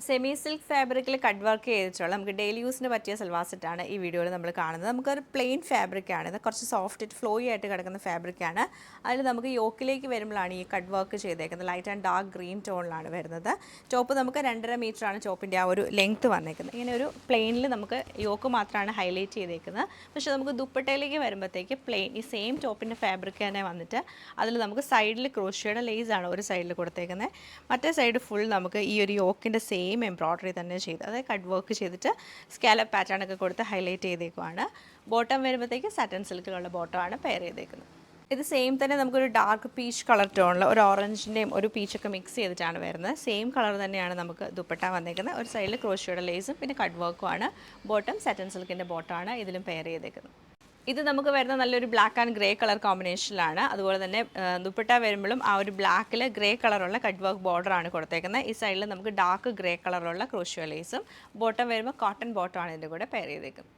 Semi silk ഫാബ്രിക്കിൽ cut work ചെയ്തിട്ടുള്ള നമുക്ക് ഡെയിലി യൂസിന് പറ്റിയ സൽവാർ സെറ്റാണ് ഈ വീഡിയോയിൽ നമ്മൾ കാണുന്നത്. നമുക്കൊരു പ്ലെയിൻ ഫാബ്രിക്കാണ്, ഇത് കുറച്ച് സോഫ്റ്റ് ഫ്ലോയി ആയിട്ട് കിടക്കുന്ന ഫാബ്രിക്കാണ്. അതിൽ നമുക്ക് യോക്കിലേക്ക് വരുമ്പോഴാണ് ഈ കട്ട് വർക്ക് ചെയ്തേക്കുന്നത്. ലൈറ്റ് ആൻഡ് ഡാർക്ക് ഗ്രീൻ ടോണിലാണ് വരുന്നത്. ടോപ്പ് നമുക്ക് 2.5 മീറ്ററാണ് ടോപ്പിൻ്റെ ആ ഒരു ലെങ്ത്ത് വന്നേക്കുന്നത്. ഇങ്ങനെ ഒരു പ്ലെയിനിൽ നമുക്ക് യോക്ക് മാത്രമാണ് ഹൈലൈറ്റ് ചെയ്തേക്കുന്നത്. പക്ഷേ നമുക്ക് ദുപ്പട്ടയിലേക്ക് വരുമ്പോഴത്തേക്ക് പ്ലെയിൻ ഈ സെയിം ടോപ്പിൻ്റെ ഫാബ്രിക് തന്നെ വന്നിട്ട് അതിൽ നമുക്ക് സൈഡിൽ ക്രോഷ്യയുടെ ലേസാണ് ഒരു സൈഡിൽ കൊടുത്തേക്കുന്നത്. മറ്റേ സൈഡ് ഫുൾ നമുക്ക് ഈ ഒരു യോക്കിൻ്റെ സെയിം എംബ്രോയ്ഡറി തന്നെ ചെയ്ത്, അതായത് കട്ട് വർക്ക് ചെയ്തിട്ട് സ്കാലപ്പ് പാറ്റേൺ ഒക്കെ കൊടുത്ത് ഹൈലൈറ്റ് ചെയ്തേക്കുവാണ്. ബോട്ടം വരുമ്പോഴത്തേക്ക് സാറ്റൻ സിൽക്കിലുള്ള ബോട്ടമാണ് പെയർ ചെയ്തേക്കുന്നത്. ഇത് സെയിം തന്നെ നമുക്കൊരു ഡാർക്ക് പീച്ച് കളർ ടോണിൽ ഒരു ഓറഞ്ചിൻ്റെയും ഒരു പീച്ചൊക്കെ മിക്സ് ചെയ്തിട്ടാണ് വരുന്നത്. സെയിം കളർ തന്നെയാണ് നമുക്ക് ദുപ്പട്ട വന്നേക്കുന്നത്. ഒരു സൈഡിൽ ക്രോഷ്യയുടെ ലേസും പിന്നെ കട്ട് വർക്കുമാണ്. ബോട്ടം സാറ്റൻ സിൽക്കിൻ്റെ ബോട്ടമാണ് ഇതിലും പെയർ ചെയ്തേക്കുന്നത്. ഇത് നമുക്ക് വരുന്ന നല്ലൊരു ബ്ലാക്ക് ആൻഡ് ഗ്രേ കളർ കോമ്പിനേഷനിലാണ്. അതുപോലെ തന്നെ ദുപ്പട്ട വരുമ്പോഴും ആ ഒരു ബ്ലാക്കിൽ ഗ്രേ കളറുള്ള കട്ട് വർക്ക് ബോർഡറാണ് കൊടുത്തേക്കുന്നത്. ഈ സൈഡിൽ നമുക്ക് ഡാർക്ക് ഗ്രേ കളറുള്ള ക്രോഷ്യോ ലേസും. ബോട്ടം വരുമ്പോൾ കോട്ടൺ ബോട്ടമാണ് ഇതിൻ്റെ കൂടെ പെയർ ചെയ്തേക്കുന്നത്.